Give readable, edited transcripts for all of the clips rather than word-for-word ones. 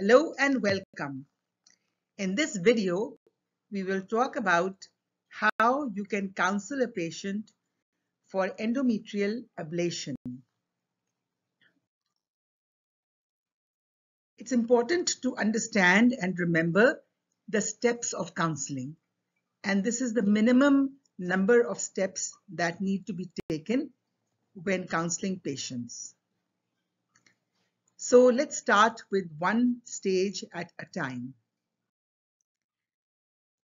Hello and welcome. In this video, we will talk about how you can counsel a patient for endometrial ablation. It's important to understand and remember the steps of counseling, and this is the minimum number of steps that need to be taken when counseling patients. So let's start with one stage at a time.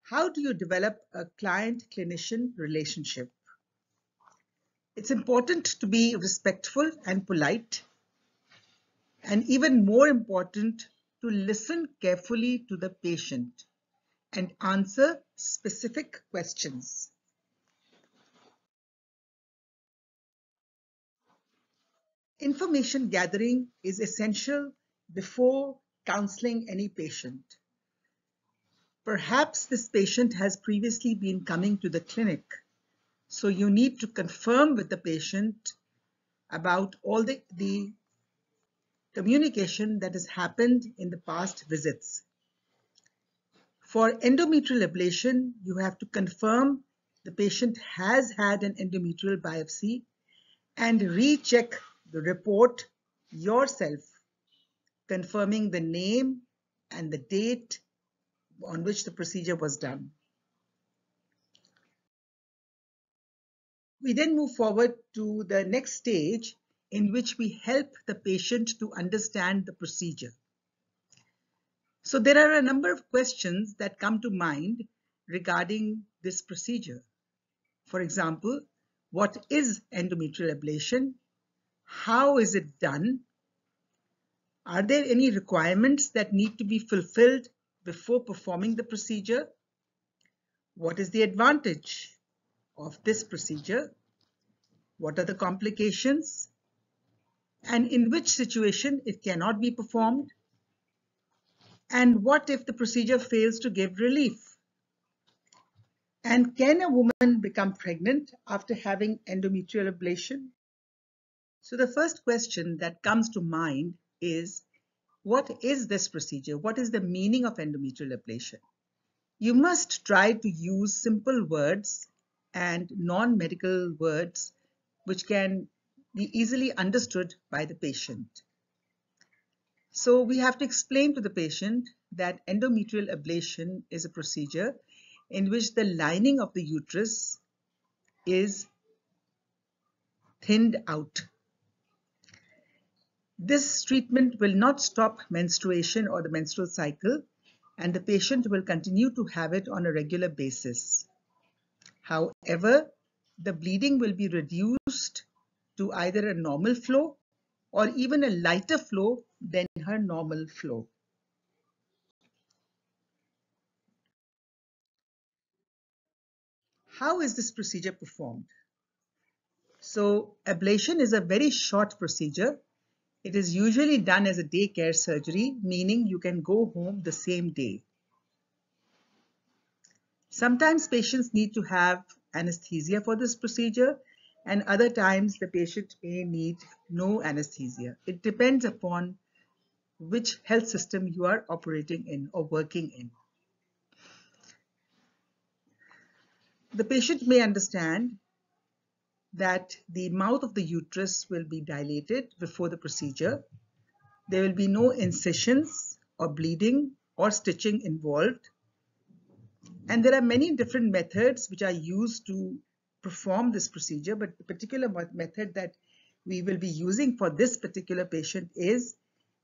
How do you develop a client-clinician relationship? It's important to be respectful and polite, and even more important, to listen carefully to the patient and answer specific questions. Information gathering is essential before counseling any patient. Perhaps this patient has previously been coming to the clinic, so you need to confirm with the patient about all the communication that has happened in the past visits. For endometrial ablation, you have to confirm the patient has had an endometrial biopsy and recheck the report yourself, confirming the name and the date on which the procedure was done. We then move forward to the next stage, in which we help the patient to understand the procedure. So there are a number of questions that come to mind regarding this procedure. For example, what is endometrial ablation? How is it done? Are there any requirements that need to be fulfilled before performing the procedure? What is the advantage of this procedure? What are the complications? And in which situation it cannot be performed? And what if the procedure fails to give relief? And can a woman become pregnant after having endometrial ablation? So the first question that comes to mind is, what is this procedure? What is the meaning of endometrial ablation? You must try to use simple words and non-medical words which can be easily understood by the patient. So we have to explain to the patient that endometrial ablation is a procedure in which the lining of the uterus is thinned out. This treatment will not stop menstruation or the menstrual cycle, and the patient will continue to have it on a regular basis. However, the bleeding will be reduced to either a normal flow or even a lighter flow than her normal flow. How is this procedure performed? So, ablation is a very short procedure. It is usually done as a daycare surgery, meaning you can go home the same day. Sometimes patients need to have anesthesia for this procedure, and other times the patient may need no anesthesia. It depends upon which health system you are operating in or working in. The patient may understand that the mouth of the uterus will be dilated before the procedure. There will be no incisions or bleeding or stitching involved. And there are many different methods which are used to perform this procedure, but the particular method that we will be using for this particular patient is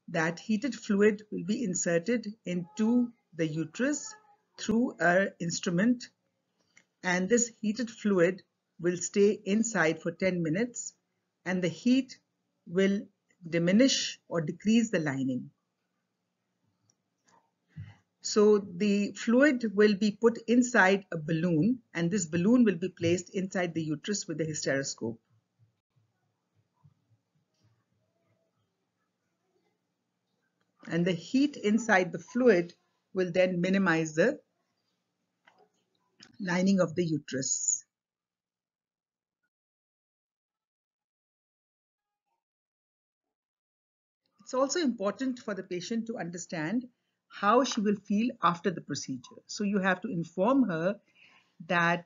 that heated fluid will be inserted into the uterus through an instrument, and this heated fluid will stay inside for 10 minutes, and the heat will diminish or decrease the lining. So the fluid will be put inside a balloon, and this balloon will be placed inside the uterus with a hysteroscope. And the heat inside the fluid will then minimize the lining of the uterus. It's also important for the patient to understand how she will feel after the procedure. So you have to inform her that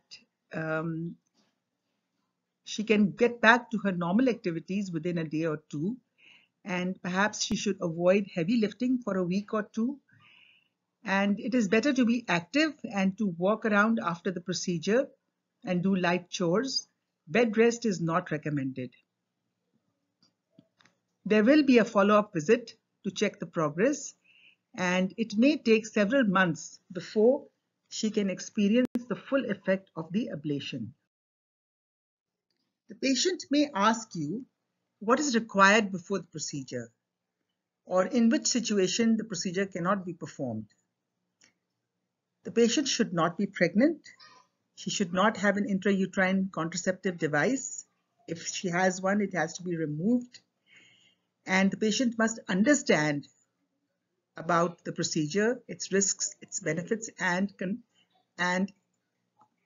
she can get back to her normal activities within a day or two, and perhaps she should avoid heavy lifting for a week or two. And it is better to be active and to walk around after the procedure and do light chores. Bed rest is not recommended. There will be a follow-up visit to check the progress, and it may take several months before she can experience the full effect of the ablation. The patient may ask you what is required before the procedure, or in which situation the procedure cannot be performed. The patient should not be pregnant. She should not have an intrauterine contraceptive device. If she has one, it has to be removed. And the patient must understand about the procedure, its risks, its benefits, and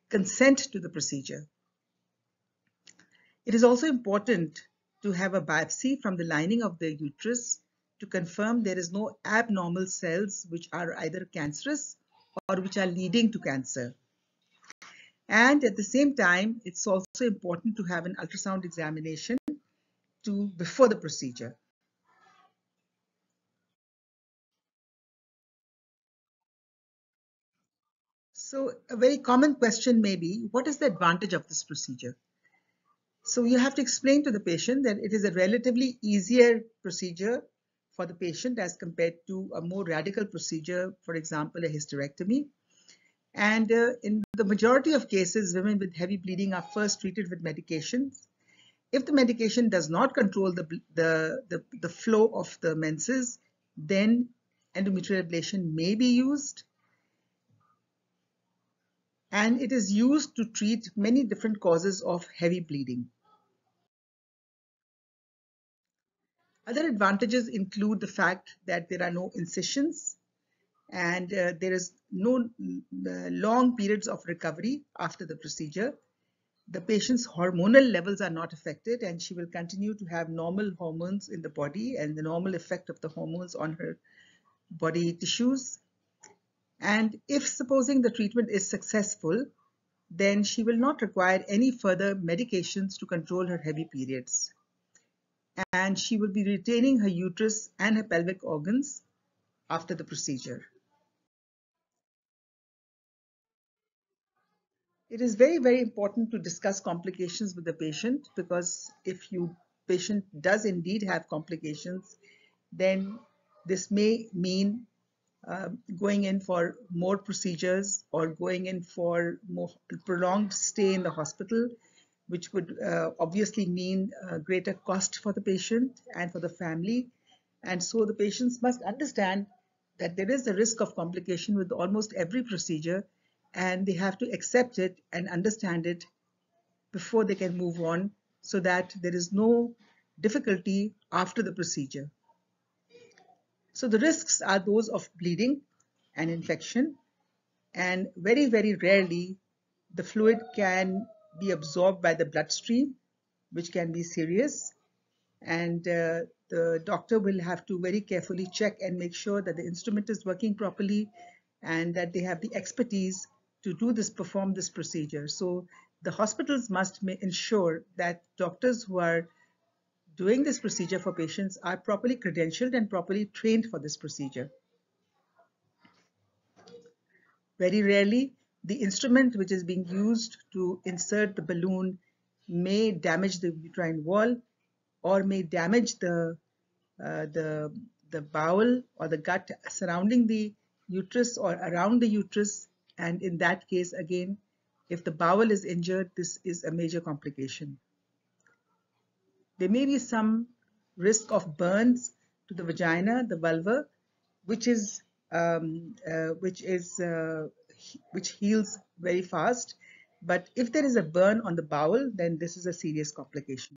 consent to the procedure. It is also important to have a biopsy from the lining of the uterus to confirm there is no abnormal cells which are either cancerous or which are leading to cancer. And at the same time, it's also important to have an ultrasound examination before the procedure. So a very common question may be, what is the advantage of this procedure? So you have to explain to the patient that it is a relatively easier procedure for the patient as compared to a more radical procedure, for example, a hysterectomy. And in the majority of cases, women with heavy bleeding are first treated with medications. If the medication does not control the flow of the menses, then endometrial ablation may be used. And it is used to treat many different causes of heavy bleeding. Other advantages include the fact that there are no incisions and there is no long periods of recovery after the procedure. The patient's hormonal levels are not affected, and she will continue to have normal hormones in the body and the normal effect of the hormones on her body tissues. And if supposing the treatment is successful, then she will not require any further medications to control her heavy periods. And she will be retaining her uterus and her pelvic organs after the procedure. It is very, very important to discuss complications with the patient, because if patient does indeed have complications, then this may mean going in for more procedures or going in for more prolonged stay in the hospital, which would obviously mean greater cost for the patient and for the family. And so the patients must understand that there is a risk of complication with almost every procedure, and they have to accept it and understand it before they can move on, so that there is no difficulty after the procedure. So the risks are those of bleeding and infection, and very, very rarely the fluid can be absorbed by the bloodstream, which can be serious. And the doctor will have to very carefully check and make sure that the instrument is working properly and that they have the expertise to perform this procedure. So the hospitals must ensure that doctors who are doing this procedure for patients are properly credentialed and properly trained for this procedure. Very rarely, the instrument which is being used to insert the balloon may damage the uterine wall or may damage the bowel or the gut surrounding the uterus or around the uterus. And in that case, again, if the bowel is injured, this is a major complication. There may be some risk of burns to the vagina, the vulva, which heals very fast. But if there is a burn on the bowel, then this is a serious complication.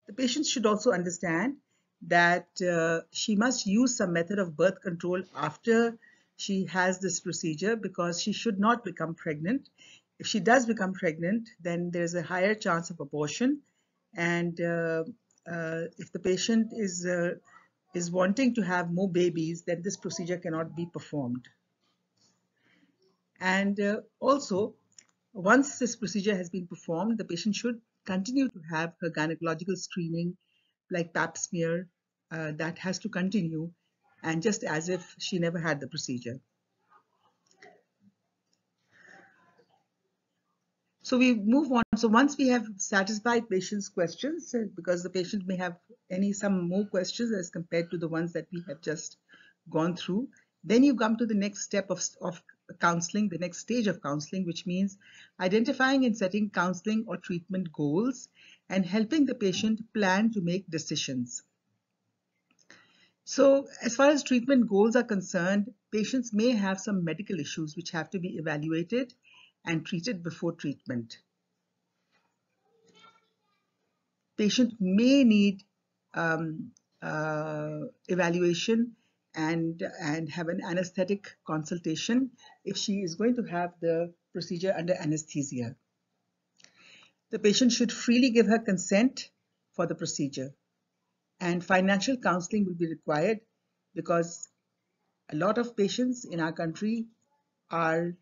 The patient should also understand that she must use some method of birth control after she has this procedure, because she should not become pregnant. If she does become pregnant, then there's a higher chance of abortion, and if the patient is wanting to have more babies, then this procedure cannot be performed. And also, once this procedure has been performed, the patient should continue to have her gynecological screening, like pap smear, that has to continue, and just as if she never had the procedure. So we move on. So once we have satisfied patient's questions, because the patient may have some more questions as compared to the ones that we have just gone through, then you come to the next step of counseling, the next stage of counseling, which means identifying and setting counseling or treatment goals and helping the patient plan to make decisions. So as far as treatment goals are concerned, patients may have some medical issues which have to be evaluated and treated before treatment. Patient may need evaluation and have an anesthetic consultation if she is going to have the procedure under anesthesia. The patient should freely give her consent for the procedure, and financial counseling will be required because a lot of patients in our country are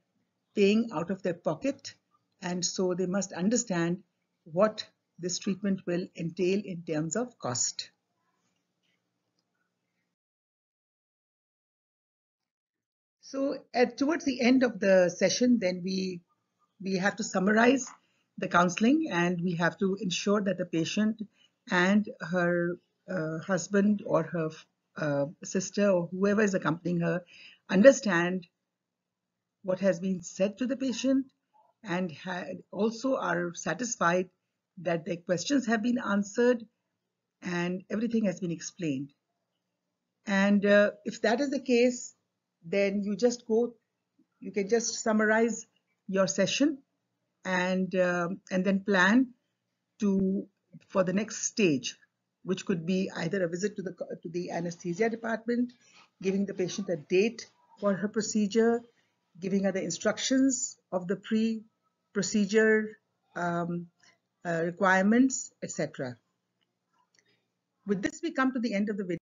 paying out of their pocket, and so they must understand what this treatment will entail in terms of cost. So towards the end of the session, then we have to summarize the counseling, and we have to ensure that the patient and her husband or her sister or whoever is accompanying her understand what has been said to the patient and also are satisfied that their questions have been answered and everything has been explained. And if that is the case, then you can just summarize your session and then plan for the next stage, which could be either a visit to the anesthesia department, giving the patient a date for her procedure, giving her the instructions of the pre-procedure requirements, etc. With this, we come to the end of the video.